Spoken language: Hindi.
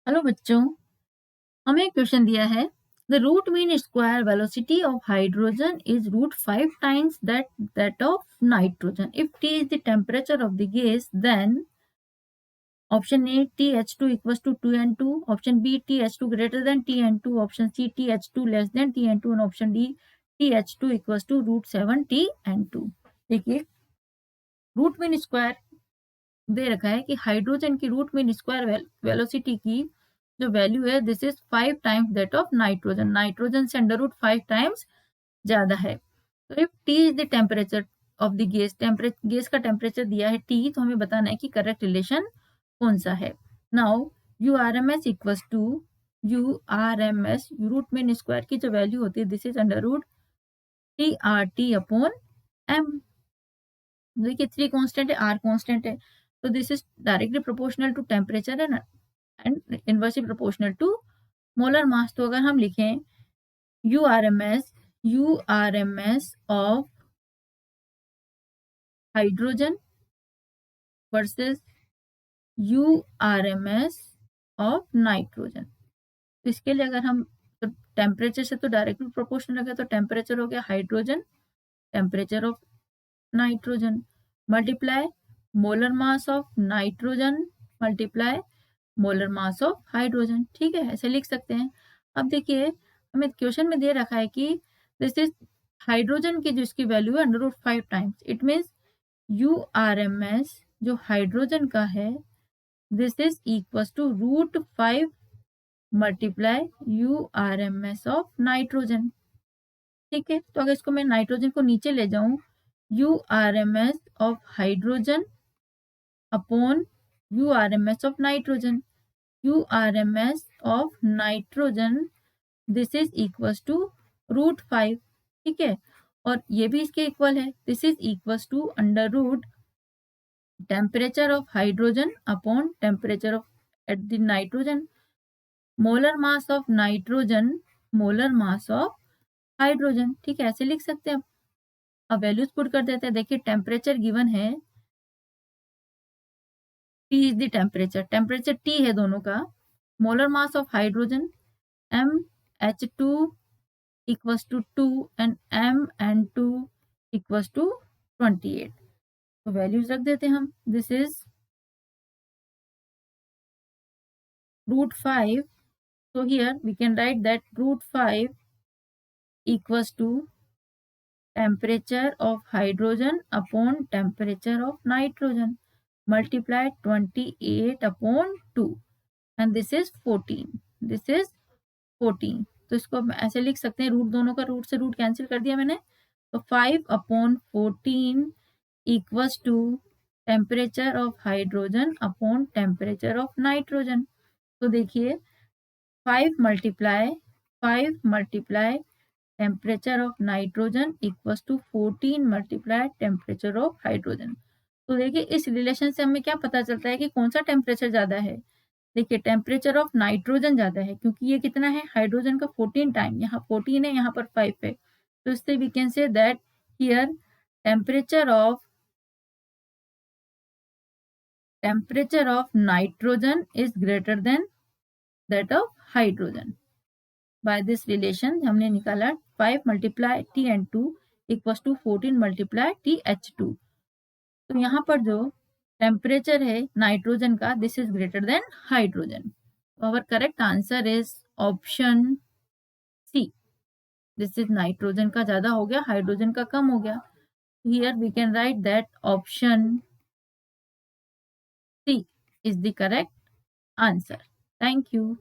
हेलो बच्चों, हमें एक क्वेश्चन दिया है the root mean square velocity of hydrogen is root 5 times that of nitrogen if T is the temperature of the gas then option A TH2 equals to 2N2, option B TH2 greater than TN2, option C TH2 less than TN2 और option D TH2 equals to root 7 TN2। देखिए, रूट मीन स्क्वायर दे रखा है कि हाइड्रोजन की रूट मीन स्क्वायर वेलोसिटी की जो वैल्यू है this is 5 times that of nitrogen. Nitrogen से अंडर रूट 5 टाइम्स ज्यादा है। तो if T is the temperature of the gas, gas का टेम्परेचर दिया है टी, तो हमें बताना है कि करेक्ट रिलेशन कौन सा है। Now U R M S equals to URMS root mean square की जो वैल्यू होती है this is under root TRT upon M. देखिए 3 कांस्टेंट है, R कांस्टेंट है, तो this is directly proportional to temperature and inversely proportional to molar mass. तो अगर हम लिखें URMS of hydrogen versus URMS of nitrogen, तो इसके लिए अगर हम तो टेम्परेचर से तो डायरेक्टली प्रोपोर्शनल लगे, तो टेम्परेचर हो गया hydrogen temperature of nitrogen multiply molar mass of nitrogen multiply molar mass of hydrogen. ठीक है, ऐसे लिख सकते हैं। अब देखिए, हमें क्वेश्चन में दे रखा है कि दिस इज हाइड्रोजन की जो इसकी वैल्यू है under root 5 times, it means URMS जो हाइड्रोजन का है this is equal to root 5 multiply URMS of nitrogen. ठीक है, तो अगर इसको मैं नाइट्रोजन को नीचे ले जाऊं, URMS of hydrogen upon URMS of nitrogen, URMS of nitrogen this is equal to root 5। ठीक है, और ये भी इसके इक्वल है, this is equal to under root temperature of hydrogen upon temperature of at the nitrogen molar mass of nitrogen molar mass of hydrogen. ठीक है, ऐसे लिख सकते हैं। अब वैल्यूज पुट कर देते हैं। देखिए, टेम्परेचर गिवन है, T is the temperature, temperature T है दोनों का। Molar mass of hydrogen MH2 equals to 2 and MN2 equals to 28। तो वैल्यूज रख देते हैं हम। This is root 5, so here we can write that root 5 equals to temperature of hydrogen upon temperature of nitrogen multiply 28 upon 2 and this is 14, this is 14। तो इसको हम ऐसे लिख सकते हैं, रूट दोनों का रूट से रूट कैंसिल कर दिया मैंने, तो 5 upon 14 equals to temperature of hydrogen upon temperature of nitrogen. तो देखिए 5 multiply temperature of nitrogen equals to 14 multiply temperature of hydrogen. तो देखिए, इस रिलेशन से हमें क्या पता चलता है कि कौन सा टेम्परेचर ज्यादा है। देखिए, टेम्परेचर ऑफ नाइट्रोजन ज्यादा है क्योंकि ये कितना है, हाइड्रोजन का 14 टाइम, यहाँ 14 है, यहाँ पर 5 है। तो इससे we can say that here temperature of nitrogen is greater than that of hydrogen. By this relation हमने निकाला 5 multiply TN2 equals to 14 multiply TH2। तो यहाँ पर जो टेम्परेचर है नाइट्रोजन का this is greater than hydrogen. Our correct answer is option C. This is nitrogen का ज्यादा हो गया, हाइड्रोजन का कम हो गया। Here we can write that option C is the correct answer. Thank you.